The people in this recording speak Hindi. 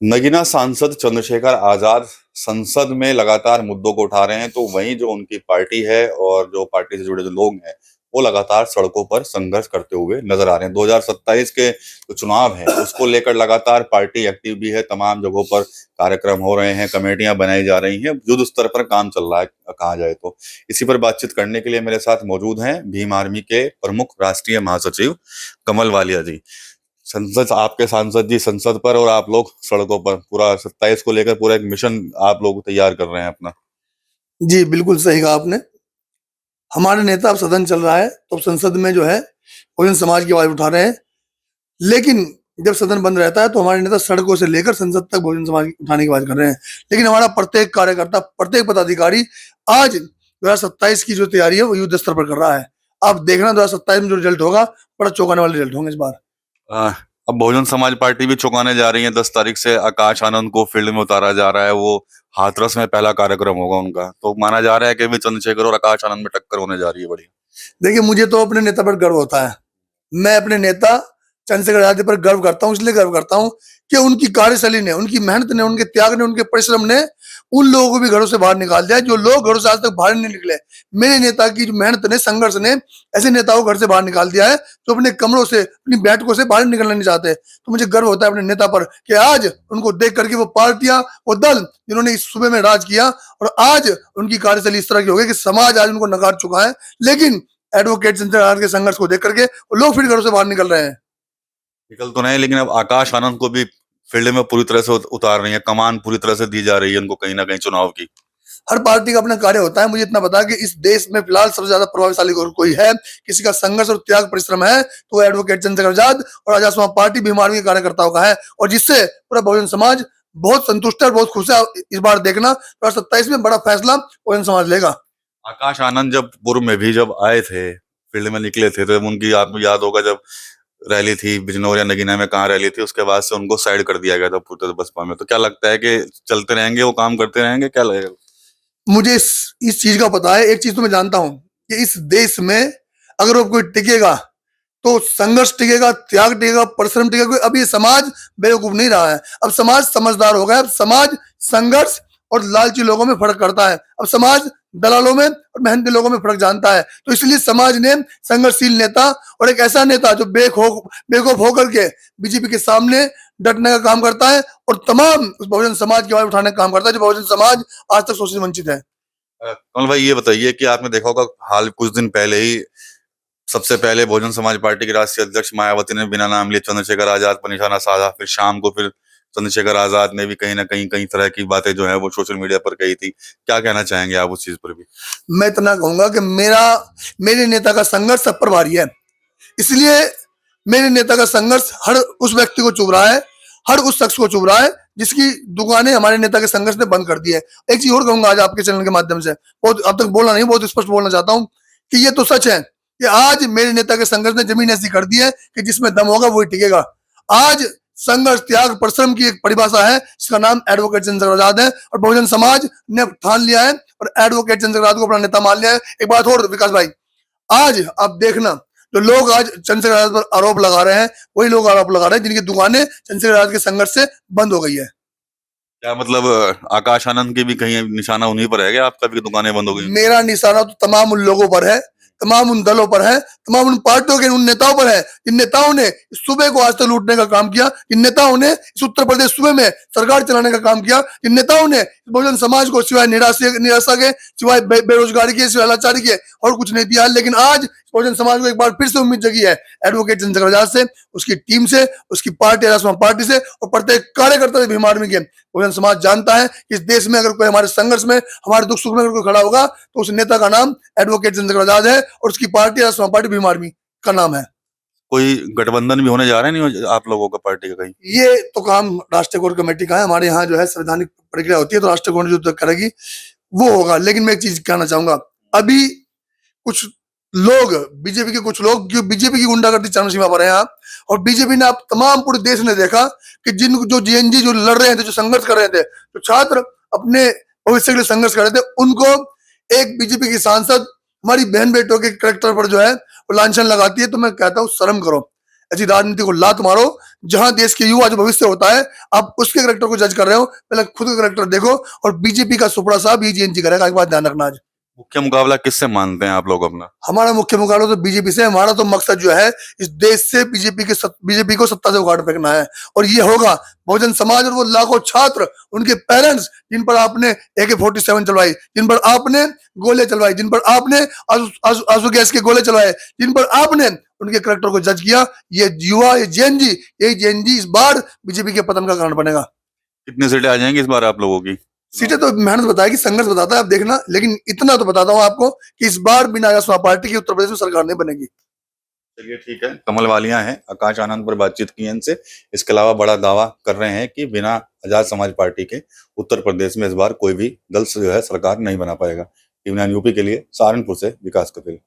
नगीना सांसद चंद्रशेखर आजाद संसद में लगातार मुद्दों को उठा रहे हैं, तो वहीं जो उनकी पार्टी है और जो पार्टी से जुड़े जो लोग हैं वो लगातार सड़कों पर संघर्ष करते हुए नजर आ रहे हैं। 2027 के जो चुनाव है उसको लेकर लगातार पार्टी एक्टिव भी है, तमाम जगहों पर कार्यक्रम हो रहे हैं, कमेटियां बनाई जा रही हैं, युद्ध स्तर पर काम चल रहा है कहा जाए तो। इसी पर बातचीत करने के लिए मेरे साथ मौजूद हैं भीम आर्मी के प्रमुख राष्ट्रीय महासचिव कमल वालिया जी। संसद, आपके सांसद जी संसद पर और आप लोग सड़कों पर, पूरा 27 को लेकर पूरा एक मिशन आप लोग तैयार कर रहे हैं अपना। जी बिल्कुल सही कहा आपने। हमारे नेता अब सदन चल रहा है तो अब संसद में जो है बहुजन समाज की आवाज उठा रहे हैं, लेकिन जब सदन बंद रहता है तो हमारे नेता सड़कों से लेकर संसद तक बहुजन समाज उठाने की बात कर रहे हैं। लेकिन हमारा प्रत्येक कार्यकर्ता, प्रत्येक पदाधिकारी आज 2027 की जो तैयारी है वो युद्ध स्तर पर कर रहा है। आप देखना 2027 में जो रिजल्ट होगा बड़ा चौंकाने वाले रिजल्ट होंगे इस बार। आ, अब बहुजन समाज पार्टी भी चौंकाने जा रही है। 10 तारीख से आकाश आनंद को फील्ड में उतारा जा रहा है, वो हाथरस में पहला कार्यक्रम होगा उनका, तो माना जा रहा है कि भी चंद्रशेखर और आकाश आनंद में टक्कर होने जा रही है बड़ी। देखिए, मुझे तो अपने नेता पर गर्व होता है। मैं अपने नेता चंद्रशेखर आजाद पर गर्व करता हूँ, इसलिए गर्व करता हूँ कि उनकी कार्यशैली ने, उनकी मेहनत ने, उनके त्याग ने, उनके परिश्रम ने उन लोगों को भी घरों से बाहर निकाल दिया जो लोग घरों से आज तक बाहर नहीं निकले। मेरे नेता की जो मेहनत ने, संघर्ष ने ऐसे नेताओं को घर से बाहर निकाल दिया है जो अपने कमरों से, अपनी बैठकों से बाहर निकलना नहीं चाहते। तो मुझे गर्व होता है अपने नेता पर कि आज उनको देख करके वो पार्टियां, वो दल जिन्होंने इस सूबे में राज किया और आज उनकी कार्यशैली इस तरह की हो गई कि समाज आज उनको नकार चुका है। लेकिन एडवोकेट चंद्रशेखर के संघर्ष को देख करके लोग फिर घरों से बाहर निकल रहे हैं। निकल तो नहीं, लेकिन अब आकाश आनंद को भी फील्ड में पूरी तरह से उतार रही है, कमान पूरी तरह से दी जा रही है उनको कहीं ना कहीं चुनाव की। हर पार्टी का अपना कार्य होता है। मुझे इतना पता है कि इस देश में फिलहाल सबसे ज्यादा प्रभावशाली कोई है, किसी का संघर्ष और त्याग परिश्रम है तो वो एडवोकेट चंद्रशेखर आजाद और आजाद समाज पार्टी भीम आर्मी के कार्यकर्ताओं का है, और जिससे पूरा बहुजन समाज बहुत संतुष्ट है और बहुत खुश है। इस बार देखना 2027 में बड़ा फैसला बहुजन समाज लेगा। आकाश आनंद जब पूर्व में भी जब आए थे, फील्ड में निकले थे, तो उनकी आपको याद होगा जब रैली थी बिजनौर या नगीना में, कहाँ रैली थी, उसके बाद से उनको साइड कर दिया गया था पूरी तरह बसपा में। तो क्या लगता है कि चलते रहेंगे, वो काम करते रहेंगे, क्या लगेगा? मुझे इस चीज का पता है। एक चीज तो मैं जानता हूं कि इस देश में अगर वो कोई टिकेगा तो संघर्ष टिकेगा, त्याग टिकेगा, परिश्रम टिकेगा। अब ये समाज बेवकूफ नहीं रहा है, अब समाज समझदार हो गया। अब समाज संघर्ष और लालची लोगों में फर्क करता है। अब समाज दलालों में और मेहनती लोगों में फर्क जानता है। तो इसलिए समाज ने संघर्षशील नेता और एक ऐसा नेता जो बेखौफ होकर के बीजेपी के सामने डटने का काम करता है और तमाम उस बहुजन समाज की आवाज उठाने का काम करता है जो बहुजन समाज आज तक शोषित वंचित है। कमल भाई, ये बताइए कि आपने देखा होगा हाल कुछ दिन पहले ही सबसे पहले बहुजन समाज पार्टी के राष्ट्रीय अध्यक्ष मायावती ने बिना नाम लिए चंद्रशेखर आजाद पर निशाना साधा। फिर शाम को फिर चंद्रशेखर आजाद ने भी कहीं ना कहीं कई तरह की बातें जो है वो सोशल मीडिया पर कही थी। क्या कहना चाहेंगे आप उस चीज पर भी? मैं इतना कहूंगा कि मेरे नेता का संघर्ष सब पर भारी है। इसलिए मेरे नेता का संघर्ष हर उस व्यक्ति को चुभ रहा है, हर उस शख्स को चुभ रहा है जिसकी दुकानें हमारे नेता के संघर्ष ने बंद कर दी है। एक चीज और कहूंगा आज आपके चैनल के माध्यम से, बहुत अब तक बोला नहीं, बहुत स्पष्ट बोलना चाहता हूं कि ये तो सच है कि आज मेरे नेता के संघर्ष ने जमीन ऐसी कर दी है कि जिसमें दम होगा वही टिकेगा। आज संघर्ष, त्याग, परिश्रम की एक परिभाषा है जिसका नाम एडवोकेट चंद्रशेखर आजाद है और बहुजन समाज ने ठान लिया है और एडवोकेट चंद्रशेखर आजाद को अपना नेता मान लिया है। एक बात और विकास भाई, आज आप देखना जो लोग आज चंद्रशेखर आजाद पर आरोप लगा रहे हैं वही लोग आरोप लगा रहे हैं जिनकी दुकानें चंद्रशेखर आजाद के संघर्ष से बंद हो गई है। क्या मतलब आकाश आनंद की भी कहीं निशाना उन्हीं पर है क्या? आपका भी दुकानें बंद हो गई? मेरा निशाना तो तमाम उन लोगों पर है, तमाम उन दलों पर है, तमाम उन पार्टियों के उन नेताओं पर है जिन नेताओं ने इस सूबे को आज तक लूटने का काम किया, जिन नेताओं ने इस उत्तर प्रदेश सूबे में सरकार चलाने का काम किया, जिन नेताओं ने बहुजन समाज को सिवाय निराशा के, सिवाय बेरोजगारी के, सिवाय लाचारी के और कुछ नहीं दिया। लेकिन आज बहुजन समाज को एक बार फिर से उम्मीद जगी है एडवोकेट चंद्रशेखर आजाद से, उसकी टीम से, उसकी पार्टी राष्ट्रवादी पार्टी से और प्रत्येक कार्यकर्ता से भीम आर्मी के। बहुजन समाज जानता है कि इस देश में अगर कोई हमारे संघर्ष में, हमारे दुख सुख में अगर कोई खड़ा होगा तो उस नेता का नाम एडवोकेट चंद्रशेखर आजाद है और उसकी पार्टी राष्ट्रवादी पार्टी भीम आर्मी का नाम है। कोई गठबंधन भी होने जा रहा है नहीं आप लोगों का पार्टी का कहीं? ये तो काम राष्ट्रीय कोर कमेटी का है। हमारे यहाँ जो है संवैधानिक प्रक्रिया होती है तो राष्ट्रीय कोर जो तक करेगी वो होगा। लेकिन मैं एक चीज कहना चाहूंगा, अभी कुछ लोग, बीजेपी के कुछ लोग जो बीजेपी की गुंडागर्दी चरम सीमा पर है यहाँ, और बीजेपी ने, आप तमाम पूरे देश ने देखा कि जो जेएनजी जो लड़ रहे थे, जो संघर्ष कर रहे थे, जो छात्र अपने भविष्य के लिए संघर्ष कर रहे थे, उनको एक बीजेपी की सांसद हमारी बहन बेटों के करेक्टर पर जो है वो लांछन लगाती है। तो मैं कहता हूँ शर्म करो, ऐसी राजनीति को लात मारो जहां देश के युवा जो भविष्य होता है, आप उसके करेक्टर को जज कर रहे हो, पहले खुद का करेक्टर देखो। और बीजेपी का सुपड़ा साहब ये जेएनजी करेगा, एक बात ध्यान रखना। आज मुख्य मुकाबला किससे मानते हैं आप लोग अपना? हमारा मुख्य मुकाबला तो बीजेपी से है। हमारा तो मकसद जो है इस देश से बीजेपी को सत्ता से उखाड़ फेंकना है, और ये होगा बहुजन समाज और वो लाखों छात्र, उनके पेरेंट्स, जिन पर आपने AK-47 चलवाई, जिन पर आपने गोले चलवाई, जिन पर आपने आंसू गैस के गोले चलवाए, जिन पर आपने उनके करेक्टर को जज किया, ये युवा, ये जेएनजी इस बार बीजेपी के पतन का कारण बनेगा। कितनी सीटें आ जाएंगी इस बार आप लोगों की? सीटें तो मेहनत बताएगी, संघर्ष बताता है, आप देखना। लेकिन इतना तो बताता हूं आपको कि इस बार बिना आज़ाद पार्टी की उत्तर प्रदेश में सरकार नहीं बनेगी। चलिए ठीक है, कमल वालियां हैं, आकाश आनंद पर बातचीत की है इनसे। इसके अलावा बड़ा दावा कर रहे हैं कि बिना आजाद समाज पार्टी के उत्तर प्रदेश में इस बार कोई भी दल से जो है सरकार नहीं बना पाएगा। टीवी 9 यूपी के लिए सहारनपुर से विकास कपिल।